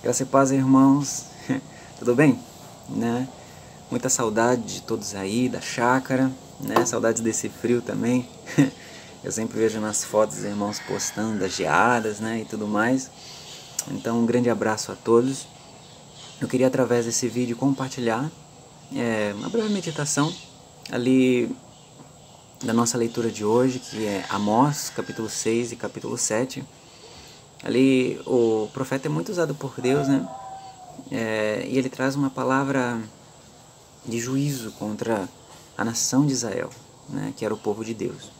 Graça e paz, irmãos. Tudo bem? Né? Muita saudade de todos aí, da chácara, né? Saudades desse frio também. Eu sempre vejo nas fotos os irmãos postando das geadas, né? E tudo mais. Então, um grande abraço a todos. Eu queria, através desse vídeo, compartilhar uma breve meditação ali da nossa leitura de hoje, que é Amós, capítulo 6 e capítulo 7. Ali o profeta é muito usado por Deus, né? E ele traz uma palavra de juízo contra a nação de Israel, né? Que era o povo de Deus.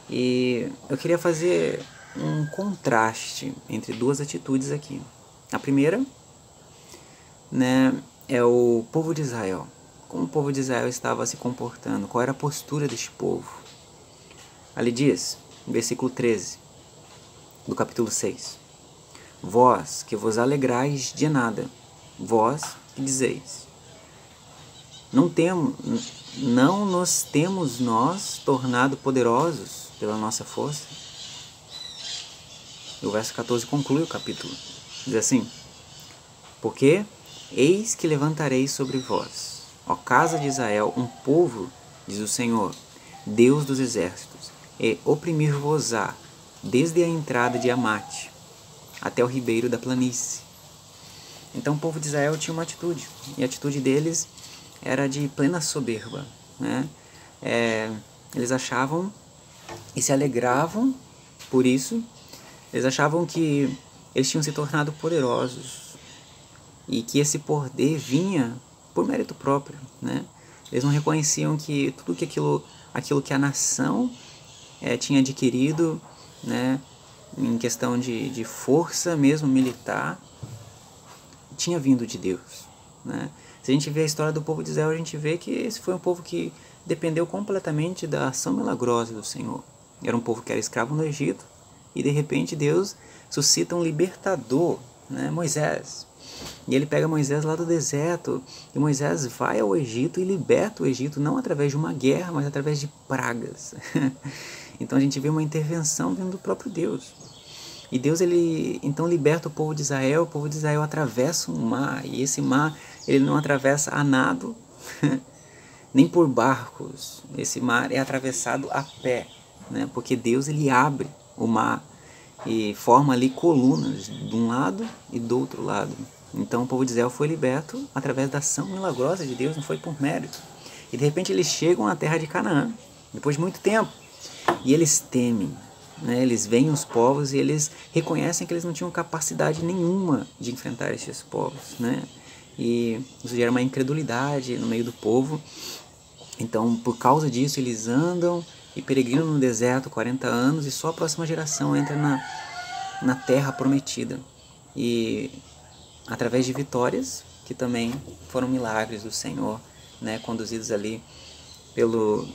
E eu queria fazer um contraste entre duas atitudes aqui. A primeira, né, é o povo de Israel. Como o povo de Israel estava se comportando, qual era a postura deste povo. Ali diz, no versículo 13 do capítulo 6. Vós que vos alegrais de nada, vós que dizeis, não nos temos nós tornado poderosos pela nossa força? E o verso 14 conclui o capítulo. Diz assim, porque eis que levantarei sobre vós, ó casa de Israel, um povo, diz o Senhor, Deus dos exércitos, e oprimir-vos-á desde a entrada de Amate até o ribeiro da planície. Então o povo de Israel tinha uma atitude, e a atitude deles era de plena soberba, né? Eles achavam e se alegravam por isso, eles achavam que eles tinham se tornado poderosos e que esse poder vinha por mérito próprio, né? Eles não reconheciam que tudo que aquilo que a nação tinha adquirido, né, em questão de força mesmo militar, tinha vindo de Deus, né? Se a gente vê a história do povo de Israel, a gente vê que esse foi um povo que dependeu completamente da ação milagrosa do Senhor. Era um povo que era escravo no Egito e de repente Deus suscita um libertador, né, Moisés. E ele pega Moisés lá do deserto e Moisés vai ao Egito e liberta o Egito não através de uma guerra, mas através de pragas. Então a gente vê uma intervenção vindo do próprio Deus. E Deus, ele então liberta o povo de Israel atravessa um mar, e esse mar, ele não atravessa a nado, nem por barcos, esse mar é atravessado a pé, né? Porque Deus, ele abre o mar e forma ali colunas de um lado e do outro lado. Então o povo de Israel foi liberto através da ação milagrosa de Deus, não foi por mérito. E de repente eles chegam na terra de Canaã, depois de muito tempo, e eles temem, né? Eles veem os povos e eles reconhecem que eles não tinham capacidade nenhuma de enfrentar esses povos, né? E isso gera uma incredulidade no meio do povo. Então, por causa disso, eles andam e peregrinam no deserto 40 anos e só a próxima geração entra na terra prometida. E através de vitórias, que também foram milagres do Senhor, né? Conduzidos ali pelo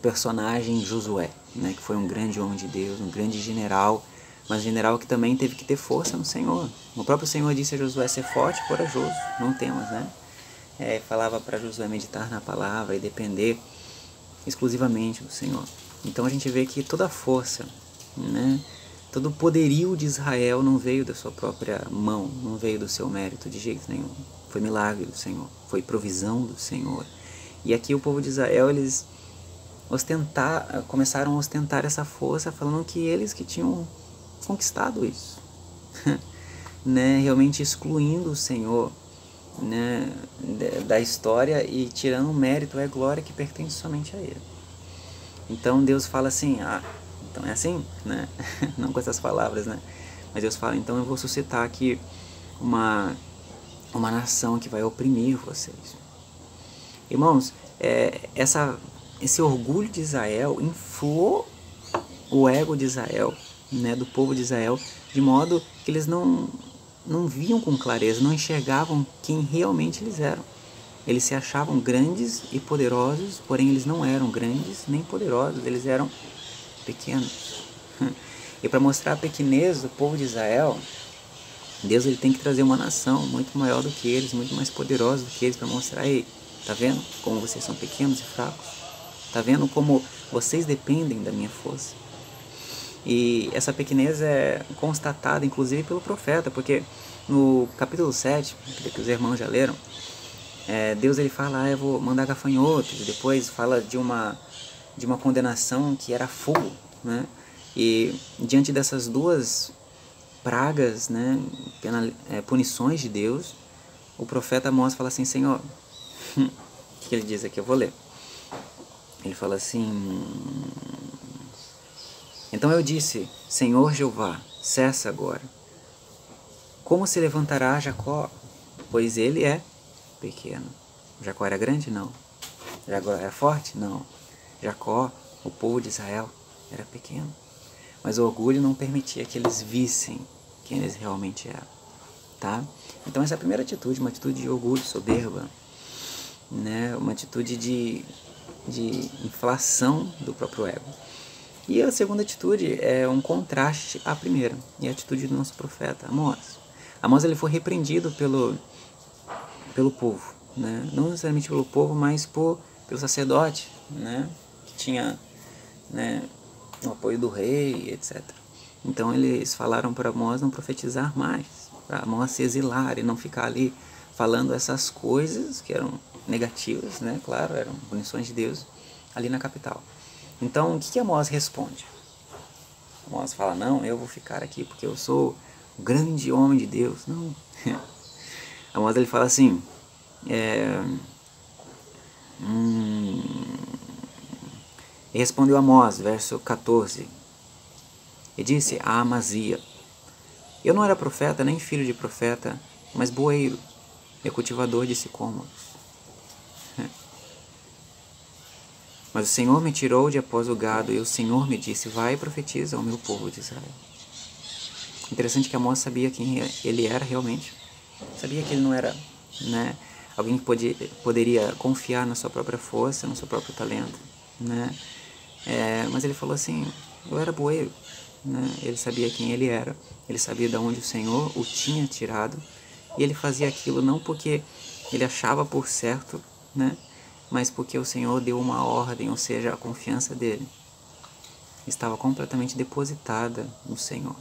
personagem Josué, né, que foi um grande homem de Deus, um grande general, mas general que também teve que ter força no Senhor. O próprio Senhor disse a Josué ser forte e corajoso, não temas, né? Falava para Josué meditar na palavra e depender exclusivamente do Senhor. Então a gente vê que toda a força, né, todo o poderio de Israel não veio da sua própria mão, não veio do seu mérito de jeito nenhum. Foi milagre do Senhor, foi provisão do Senhor. E aqui o povo de Israel, eles começaram a ostentar essa força, falando que eles que tinham conquistado isso, né? Realmente excluindo o Senhor, né, da história e tirando o mérito e a glória que pertence somente a Ele. Então Deus fala assim, então é assim, né? Não com essas palavras, né? Mas Deus fala, então eu vou suscitar aqui uma nação que vai oprimir vocês. Irmãos, esse orgulho de Israel inflou o ego de Israel, né, do povo de Israel, de modo que eles não viam com clareza, não enxergavam quem realmente eles eram. Eles se achavam grandes e poderosos, porém eles não eram grandes nem poderosos, eles eram pequenos. E para mostrar a pequenez do povo de Israel, Deus, ele tem que trazer uma nação muito maior do que eles, muito mais poderosa do que eles, para mostrar, ei, tá vendo como vocês são pequenos e fracos? Tá vendo como vocês dependem da minha força? E essa pequenez é constatada, inclusive, pelo profeta, porque no capítulo 7, que os irmãos já leram, Deus ele fala, eu vou mandar gafanhotos, e depois fala de uma condenação que era fogo, né? E diante dessas duas pragas, né, punições de Deus, o profeta Amós fala assim, Senhor, o que ele diz aqui? Eu vou ler. Ele fala assim, então eu disse, Senhor Jeová, cessa agora. Como se levantará Jacó? Pois ele é pequeno. Jacó era grande? Não. Jacó era forte? Não. Jacó, o povo de Israel, era pequeno. Mas o orgulho não permitia que eles vissem quem eles realmente eram. Tá? Então essa é a primeira atitude, uma atitude de orgulho, soberba, né? Uma atitude de inflação do próprio ego. E a segunda atitude é um contraste à primeira, e a atitude do nosso profeta, Amós. Amós ele foi repreendido pelo povo, né? Não necessariamente pelo povo, mas pelo sacerdote, né? Que tinha, né, o apoio do rei, etc. Então eles falaram para Amós não profetizar mais, para Amós se exilar e não ficar ali falando essas coisas que eram negativas, né? Claro, eram punições de Deus ali na capital. Então o que Amós responde? Amós fala, não, eu vou ficar aqui porque eu sou o grande homem de Deus. Não. Amós ele fala assim, e respondeu Amós, verso 14, e disse a Amazia, eu não era profeta, nem filho de profeta, mas boeiro e cultivador de sicômoros. Mas o Senhor me tirou de após o gado, e o Senhor me disse, vai e profetiza ao meu povo de Israel. Interessante que Amós sabia quem ele era realmente. Sabia que ele não era, né, alguém que poderia confiar na sua própria força, no seu próprio talento, né? Mas ele falou assim, eu era boeiro, né? Ele sabia quem ele era, ele sabia de onde o Senhor o tinha tirado, e ele fazia aquilo não porque ele achava por certo, né? Mas porque o Senhor deu uma ordem, ou seja, a confiança dele estava completamente depositada no Senhor,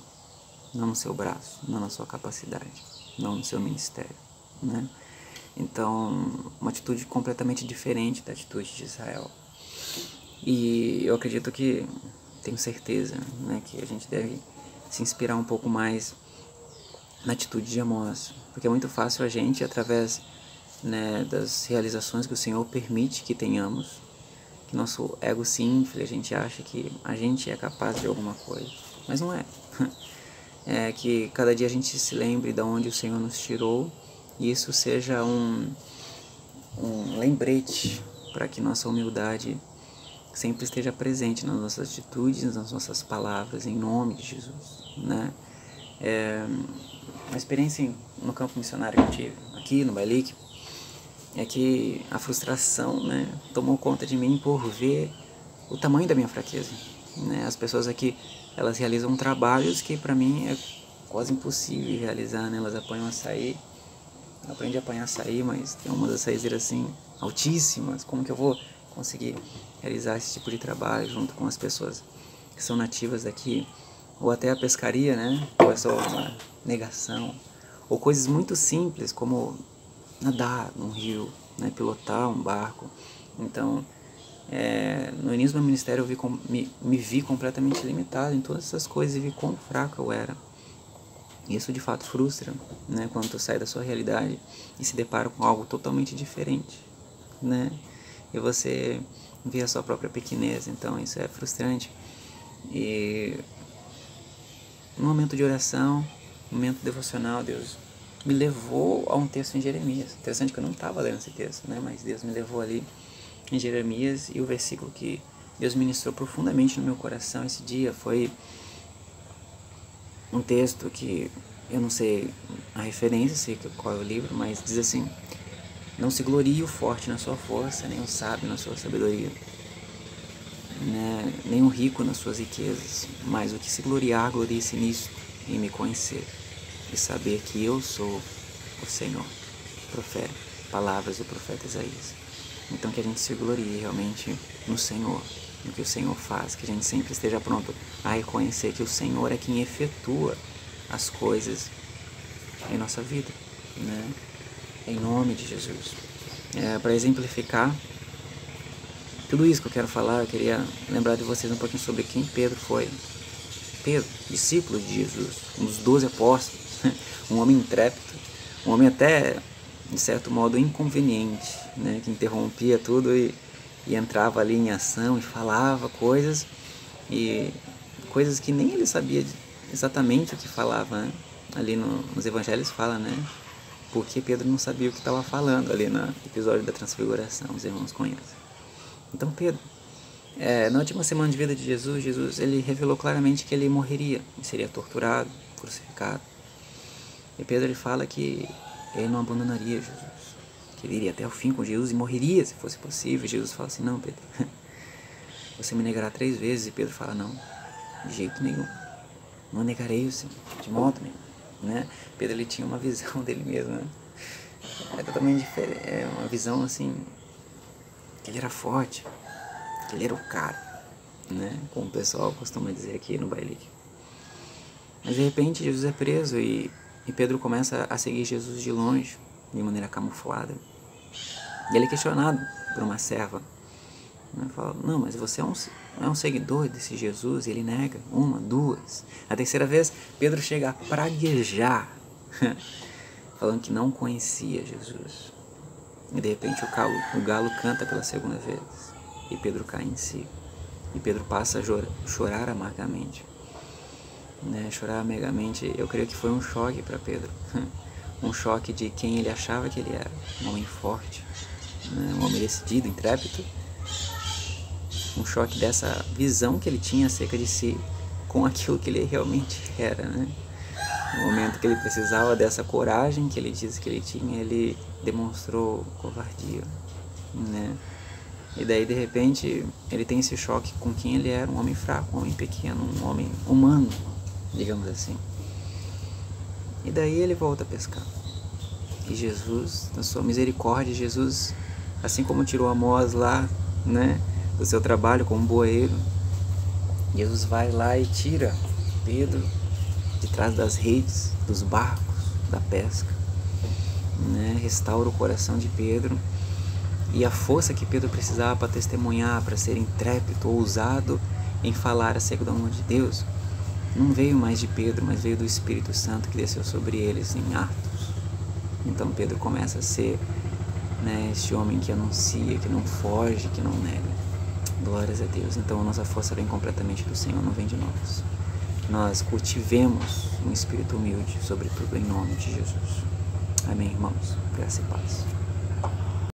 não no seu braço, não na sua capacidade, não no seu ministério, né? Então, uma atitude completamente diferente da atitude de Israel. E eu acredito que, tenho certeza, né, que a gente deve se inspirar um pouco mais na atitude de Amós, porque é muito fácil a gente, através, né, das realizações que o Senhor permite que tenhamos, que nosso ego se infle, a gente acha que a gente é capaz de alguma coisa, mas não é. É que cada dia a gente se lembre de onde o Senhor nos tirou, e isso seja um lembrete para que nossa humildade sempre esteja presente nas nossas atitudes, nas nossas palavras, em nome de Jesus, né? Uma experiência no campo missionário que eu tive aqui no Bailique é que a frustração, né, tomou conta de mim por ver o tamanho da minha fraqueza, né? As pessoas aqui, elas realizam trabalhos que para mim é quase impossível realizar, né? Elas apanham açaí, eu aprendi a apanhar açaí, mas tem umas açaizeiras assim altíssimas, como que eu vou conseguir realizar esse tipo de trabalho junto com as pessoas que são nativas daqui? Ou até a pescaria, né? Ou é só uma negação, ou coisas muito simples como nadar num rio, né? Pilotar um barco. Então, no início do meu ministério eu me vi completamente limitado em todas essas coisas e vi quão fraco eu era. Isso de fato frustra, né? Quando tu sai da sua realidade e se depara com algo totalmente diferente, né? E você vê a sua própria pequenez, então isso é frustrante. E no momento de oração, no momento devocional, Deus me levou a um texto em Jeremias. Interessante que eu não estava lendo esse texto, né? Mas Deus me levou ali em Jeremias, e o versículo que Deus ministrou profundamente no meu coração esse dia foi um texto que eu não sei a referência, sei qual é o livro, mas diz assim: não se glorie o forte na sua força, nem o sábio na sua sabedoria, né? Nem o rico nas suas riquezas, mas o que se gloriar, glorie-se nisto, em me conhecer e saber que eu sou o Senhor. Profere palavras do profeta Isaías. Então que a gente se glorie realmente no Senhor, no que o Senhor faz, que a gente sempre esteja pronto a reconhecer que o Senhor é quem efetua as coisas em nossa vida, né? Em nome de Jesus. Para exemplificar tudo isso que eu quero falar, eu queria lembrar de vocês um pouquinho sobre quem Pedro foi. Pedro, discípulo de Jesus, um dos 12 apóstolos, um homem intrépido, um homem até, de certo modo, inconveniente, né? Que interrompia tudo e entrava ali em ação e falava coisas que nem ele sabia exatamente o que falava, né? Ali nos evangelhos fala, né? Porque Pedro não sabia o que estava falando ali no episódio da transfiguração, os irmãos conhecem. Então Pedro, na última semana de vida de Jesus ele revelou claramente que ele morreria, seria torturado, crucificado. E Pedro ele fala que ele não abandonaria Jesus, que ele iria até o fim com Jesus e morreria se fosse possível. E Jesus fala assim, não Pedro, você me negará 3 vezes. E Pedro fala, não, de jeito nenhum, não negarei o Senhor, de modo nenhum, né? Pedro ele tinha uma visão dele mesmo, né? É totalmente diferente, uma visão assim, que ele era forte, que ele era o cara, né? Como o pessoal costuma dizer aqui no baile. Mas de repente Jesus é preso e Pedro começa a seguir Jesus de longe, de maneira camuflada. E ele é questionado por uma serva. Ele fala, não, mas você é um seguidor desse Jesus? E ele nega 1, 2. A 3ª vez, Pedro chega a praguejar, falando que não conhecia Jesus. E de repente o galo canta pela 2ª vez. E Pedro cai em si. E Pedro passa a chorar amargamente. Né? Chorar amargamente, eu creio que foi um choque para Pedro. Um choque de quem ele achava que ele era. Um homem forte, né? Um homem decidido, intrépido. Um choque dessa visão que ele tinha acerca de si com aquilo que ele realmente era, né? No momento que ele precisava dessa coragem que ele disse que ele tinha, ele demonstrou covardia, né? E daí de repente ele tem esse choque com quem ele era, um homem fraco, um homem pequeno, um homem humano, digamos assim. E daí ele volta a pescar. E Jesus, na sua misericórdia, Jesus, assim como tirou Amós lá, né, do seu trabalho como boeiro, Jesus vai lá e tira Pedro de trás das redes, dos barcos, da pesca, né, restaura o coração de Pedro. E a força que Pedro precisava para testemunhar, para ser intrépido, ousado em falar acerca do amor de Deus, não veio mais de Pedro, mas veio do Espírito Santo que desceu sobre eles em Atos. Então Pedro começa a ser, né, esse homem que anuncia, que não foge, que não nega. Glórias a Deus. Então a nossa força vem completamente do Senhor, não vem de nós. Que nós cultivemos um espírito humilde, sobretudo em nome de Jesus. Amém, irmãos. Graça e paz.